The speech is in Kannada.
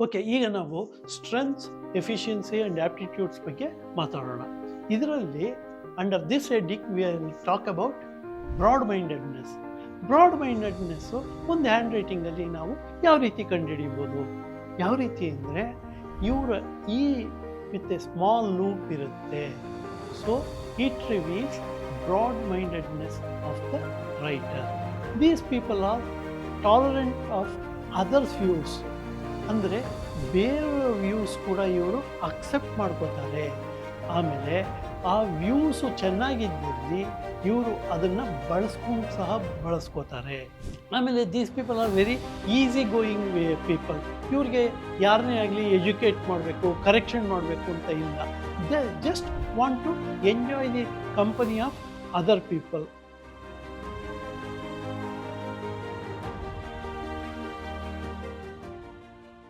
ಓಕೆ, ಈಗ ನಾವು ಸ್ಟ್ರೆಂತ್ಸ್, ಎಫಿಷಿಯನ್ಸಿ ಆ್ಯಂಡ್ ಆಪ್ಟಿಟ್ಯೂಡ್ಸ್ ಬಗ್ಗೆ ಮಾತಾಡೋಣ. ಇದರಲ್ಲಿ under this heading we will talk about broad mindedness. Broad mindedness ಒಂದು ಹ್ಯಾಂಡ್ ರೈಟಿಂಗಲ್ಲಿ ನಾವು ಯಾವ ರೀತಿ ಕಂಡುಹಿಡಿಬೋದು? ಯಾವ ರೀತಿ ಅಂದರೆ ಇವರ ಈ ವಿತ್ ಎ ಸ್ಮಾಲ್ ಲೂಪ್ ಇರುತ್ತೆ. So it reveals broad mindedness of the writer. These people are tolerant of others views. ಅಂದರೆ ಬೇರೆಯವರ ವ್ಯೂಸ್ ಕೂಡ ಇವರು ಅಕ್ಸೆಪ್ಟ್ ಮಾಡ್ಕೋತಾರೆ. ಆಮೇಲೆ ಆ ವ್ಯೂಸು ಚೆನ್ನಾಗಿದ್ದಲ್ಲಿ ಇವರು ಅದನ್ನು ಬಳಸ್ಕೋತಾರೆ. ಆಮೇಲೆ these people are very easy going people. ಇವ್ರಿಗೆ ಯಾರನ್ನೇ ಆಗಲಿ ಎಜುಕೇಟ್ ಮಾಡಬೇಕು, ಕರೆಕ್ಷನ್ ಮಾಡಬೇಕು ಅಂತ ಇಲ್ಲ. They just want to enjoy the company of other people.